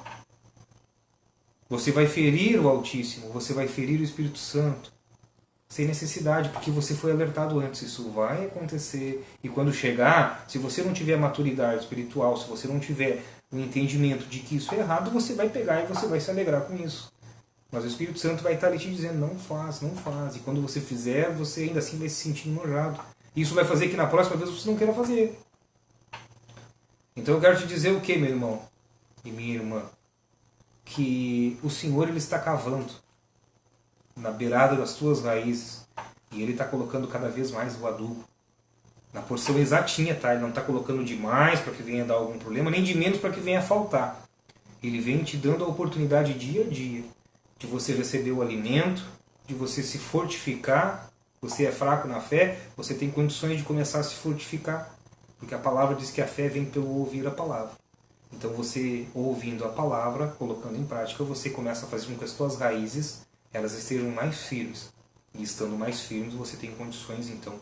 Você vai ferir o Altíssimo, você vai ferir o Espírito Santo. Sem necessidade, porque você foi alertado antes. Isso vai acontecer. E quando chegar, se você não tiver maturidade espiritual, se você não tiver o entendimento de que isso é errado, você vai pegar e você vai se alegrar com isso. Mas o Espírito Santo vai estar ali te dizendo, não faz, não faz. E quando você fizer, você ainda assim vai se sentir enojado. Isso vai fazer que na próxima vez você não queira fazer. Então eu quero te dizer o que, meu irmão e minha irmã? Que o Senhor ele está cavando na beirada das tuas raízes e ele está colocando cada vez mais o adubo na porção exatinha, tá? Ele não está colocando demais para que venha dar algum problema, nem de menos para que venha faltar. Ele vem te dando a oportunidade dia a dia de você receber o alimento, de você se fortificar. Você é fraco na fé, você tem condições de começar a se fortificar, porque a palavra diz que a fé vem pelo ouvir a palavra. Então você, ouvindo a palavra, colocando em prática, você começa a fazer com que as suas raízes elas estejam mais firmes. E estando mais firmes, você tem condições, então,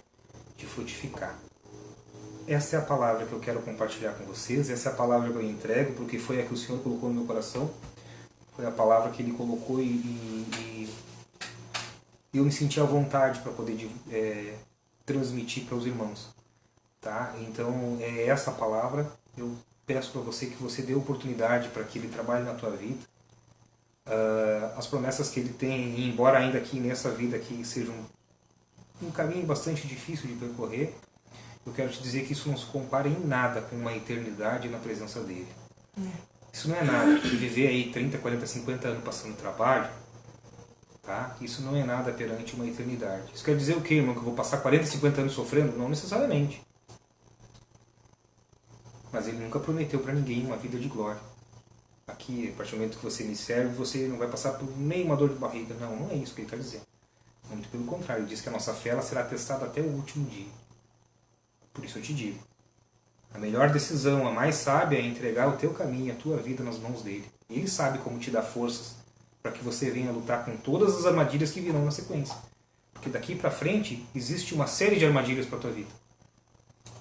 de frutificar. Essa é a palavra que eu quero compartilhar com vocês, essa é a palavra que eu entrego, porque foi a que o Senhor colocou no meu coração, foi a palavra que Ele colocou e eu me senti à vontade para poder transmitir para os irmãos. Tá? Então, é essa palavra, eu peço para você que você dê oportunidade para que Ele trabalhe na tua vida, as promessas que Ele tem, embora ainda aqui nessa vida aqui seja um caminho bastante difícil de percorrer, eu quero te dizer que isso não se compara em nada com uma eternidade na presença dEle. Isso não é nada. Viver aí 30, 40, 50 anos passando trabalho, tá? Isso não é nada perante uma eternidade. Isso quer dizer o quê, irmão? Que eu vou passar 40, 50 anos sofrendo? Não necessariamente. Mas Ele nunca prometeu para ninguém uma vida de glória. Aqui, a partir do momento que você me serve, você não vai passar por nenhuma dor de barriga. Não, não é isso que Ele está dizendo. Muito pelo contrário, Ele diz que a nossa fé ela será testada até o último dia. Por isso eu te digo, a melhor decisão, a mais sábia é entregar o teu caminho, a tua vida nas mãos dEle. Ele sabe como te dar forças para que você venha lutar com todas as armadilhas que virão na sequência. Porque daqui para frente existe uma série de armadilhas para a tua vida.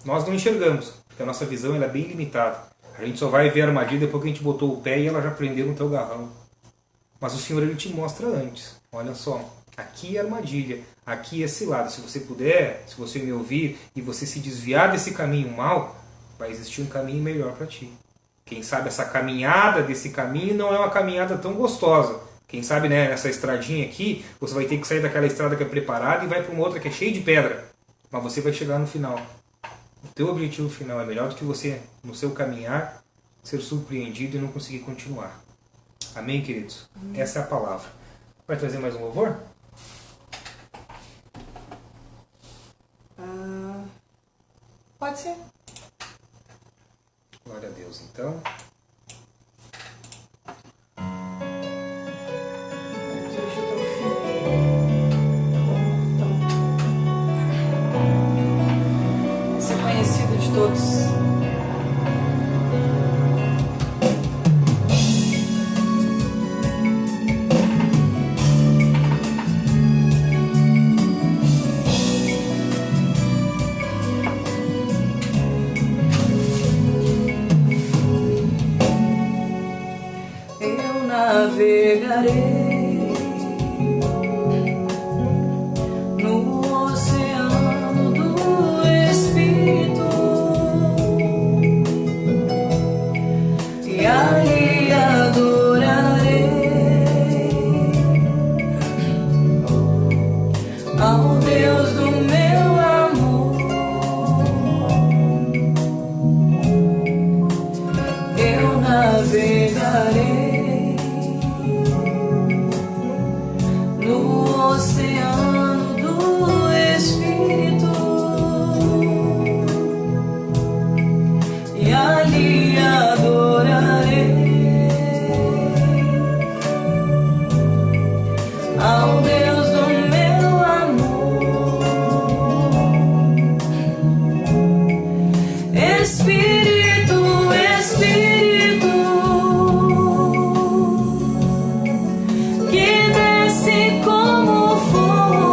Nós não enxergamos, porque a nossa visão ela é bem limitada. A gente só vai ver a armadilha depois que a gente botou o pé e ela já prendeu no teu garrão. Mas o Senhor Ele te mostra antes. Olha só, aqui é armadilha, aqui é cilada. Se você puder, se você me ouvir e você se desviar desse caminho mal, vai existir um caminho melhor para ti. Quem sabe essa caminhada desse caminho não é uma caminhada tão gostosa. Quem sabe, né, nessa estradinha aqui, você vai ter que sair daquela estrada que é preparada e vai para uma outra que é cheia de pedra. Mas você vai chegar no final. O teu objetivo final é melhor do que você, no seu caminhar, ser surpreendido e não conseguir continuar. Amém, queridos? Essa é a palavra. Vai trazer mais um louvor? Pode ser. Glória a Deus, então. Ser conhecido de todos. Navegarei no oceano do Espírito e ali adorarei ao Deus do meu amor. Eu navegarei no oceano do Espírito e ali adorarei ao Deus do meu amor. Espírito, Espírito, que desce como fogo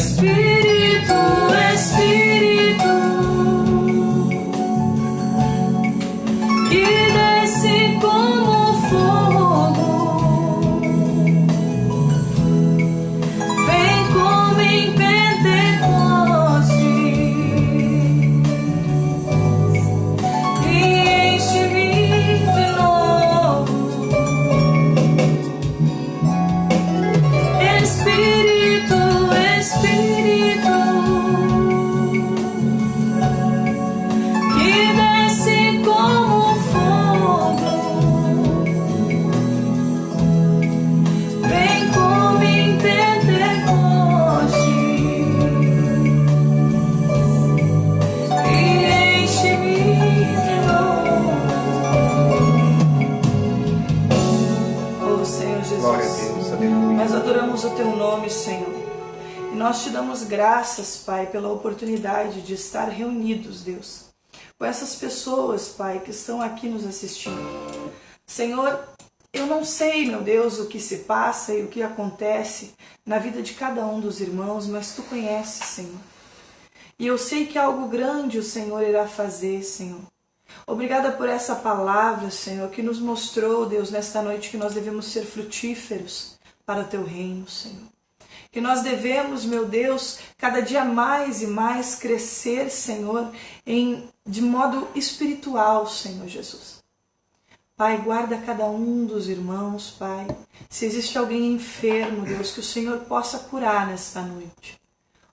Espírito, Espírito, que desce como fogo, vem como em Pentecostes e enche-me de novo. Espírito, Espírito, que desce como fogo, vem como em Pentecostes e enche-me de novo. Oh Senhor Glória a Jesus, Deus, aleluia. nós adoramos o Teu nome, Senhor. E nós te damos graças, Pai, pela oportunidade de estar reunidos, Deus, com essas pessoas, Pai, que estão aqui nos assistindo. Senhor, eu não sei, meu Deus, o que se passa e o que acontece na vida de cada um dos irmãos, mas Tu conheces, Senhor. E eu sei que algo grande o Senhor irá fazer, Senhor. Obrigada por essa palavra, Senhor, que nos mostrou, Deus, nesta noite que nós devemos ser frutíferos para o Teu reino, Senhor. Que nós devemos, meu Deus, cada dia mais e mais crescer, Senhor, de modo espiritual, Senhor Jesus. Pai, guarda cada um dos irmãos, Pai. Se existe alguém enfermo, Deus, que o Senhor possa curar nesta noite.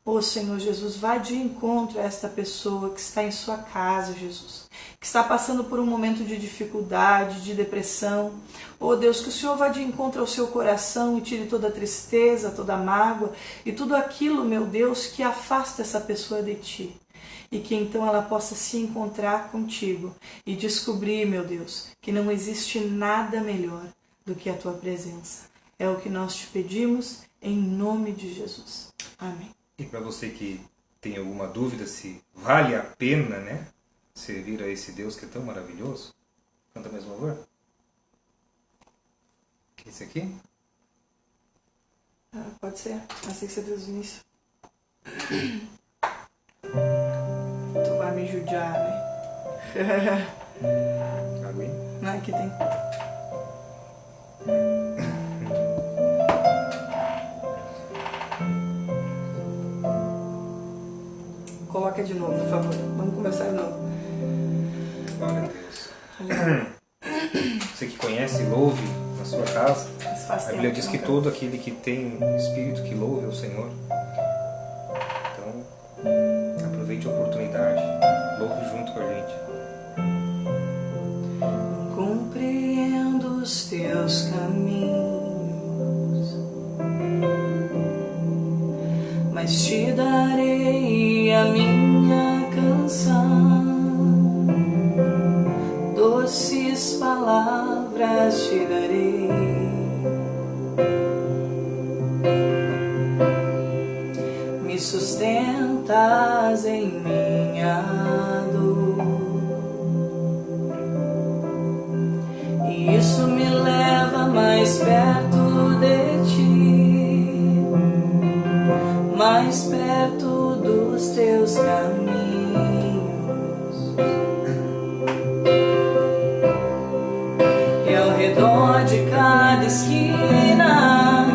Oh, Senhor Jesus, vá de encontro a esta pessoa que está em sua casa, Jesus, que está passando por um momento de dificuldade, de depressão. Oh, Deus, que o Senhor vá de encontro ao seu coração e tire toda a tristeza, toda a mágoa e tudo aquilo, meu Deus, que afasta essa pessoa de Ti. E que então ela possa se encontrar contigo e descobrir, meu Deus, que não existe nada melhor do que a Tua presença. É o que nós te pedimos em nome de Jesus. Amém. E para você que tem alguma dúvida se vale a pena, né, servir a esse Deus que é tão maravilhoso, canta mais um louvor. Esse aqui? Ah, pode ser. Achei que você deu o início. Tu vai me judiar, né? Amém. Não, aqui tem. Coloca de novo, por favor. Vamos começar de novo. Glória a Deus. Você que conhece, louve na sua casa. A Bíblia diz que todo aquele que tem espírito que louve ao Senhor. Então, aproveite a oportunidade. Louve junto com a gente. Compreendo os teus caminhos, mas te darei a minha canção. Doces palavras te darei. Me sustentas em minha dor, e isso me leva mais perto de Ti, mais perto dos Teus caminhos. E ao redor de cada esquina,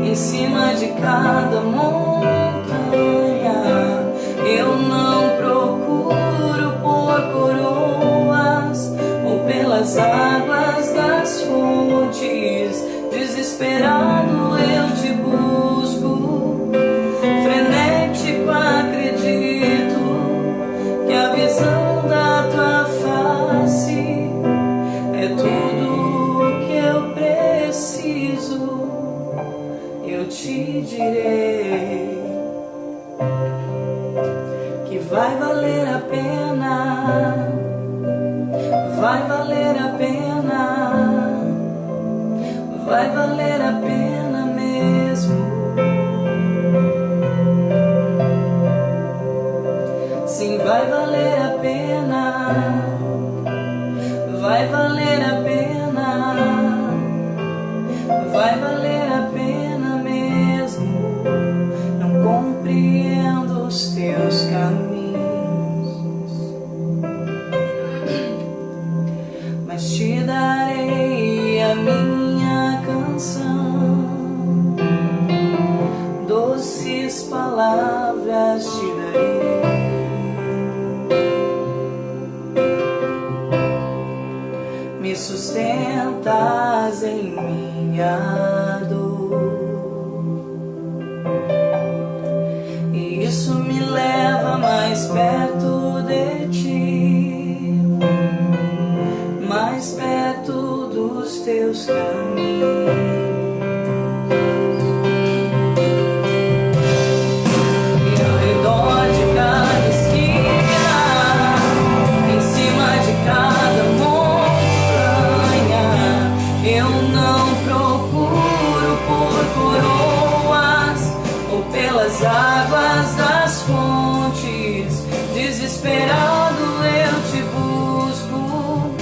em cima de cada montanha, eu não procuro por coroas ou pelas águas das fontes. Desesperado eu te busco, frenético acredito que a visão da Tua face é tudo que eu preciso. Eu te direi que vai valer a pena, vai valer a pena, vai valer a pena mesmo. Sim, vai valer a pena, vai valer a pena, vai valer a pena mesmo. Não compre palavras te darei. Me sustentas em minha dor, e isso me leva mais perto de ti, mais perto dos teus caminhos. Águas das fontes, desesperado eu te busco,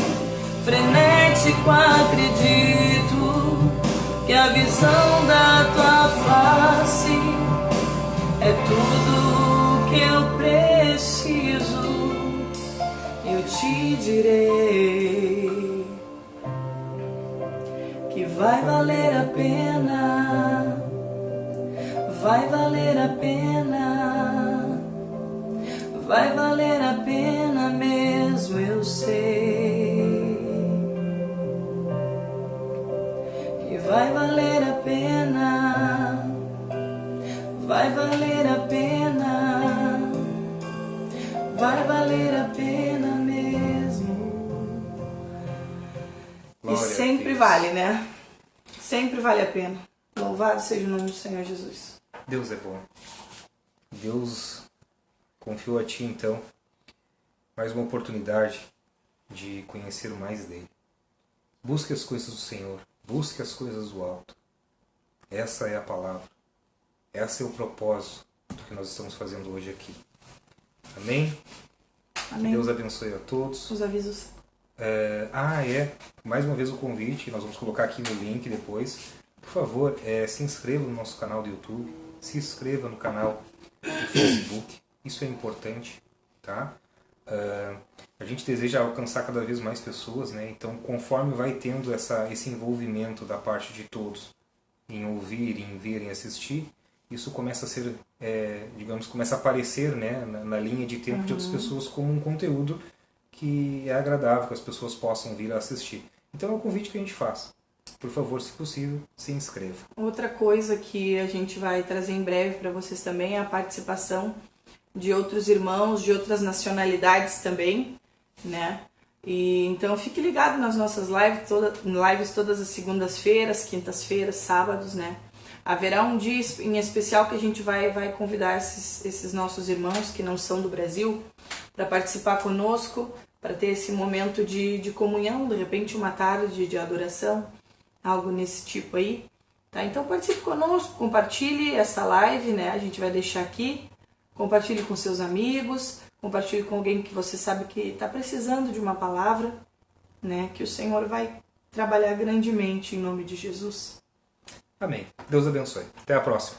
frenético acredito que a visão da tua face é tudo que eu preciso. Eu te direi que vai valer a pena. Vai valer a pena, vai valer a pena mesmo, eu sei. Que vai valer a pena, vai valer a pena, vai valer a pena mesmo. E sempre vale, né? Sempre vale a pena. Louvado seja o nome do Senhor Jesus. Deus é bom. Deus confiou a ti, então, mais uma oportunidade de conhecer mais dele. Busque as coisas do Senhor. Busque as coisas do alto. Essa é a palavra. Esse é o propósito do que nós estamos fazendo hoje aqui. Amém? Amém. Deus abençoe a todos. Os avisos. Mais uma vez o convite. Nós vamos colocar aqui no link depois. Por favor, se inscreva no nosso canal do YouTube. Se inscreva no canal do Facebook, isso é importante, tá? A gente deseja alcançar cada vez mais pessoas, né? Então, conforme vai tendo esse envolvimento da parte de todos em ouvir, em ver, em assistir, isso começa a ser, começa a aparecer, né, na linha de tempo de outras pessoas como um conteúdo que é agradável, que as pessoas possam vir a assistir. Então, é o convite que a gente faz. Por favor, se possível, se inscreva. Outra coisa que a gente vai trazer em breve para vocês também é a participação de outros irmãos, de outras nacionalidades também, né? E então fique ligado nas nossas lives todas as segundas-feiras, quintas-feiras, sábados, né? Haverá um dia em especial que a gente vai convidar esses nossos irmãos que não são do Brasil para participar conosco, para ter esse momento de comunhão, de repente uma tarde de adoração, algo nesse tipo aí, tá? Então participe conosco, compartilhe essa live, né? A gente vai deixar aqui, compartilhe com seus amigos, compartilhe com alguém que você sabe que está precisando de uma palavra, né? Que o Senhor vai trabalhar grandemente em nome de Jesus. Amém. Deus abençoe. Até a próxima.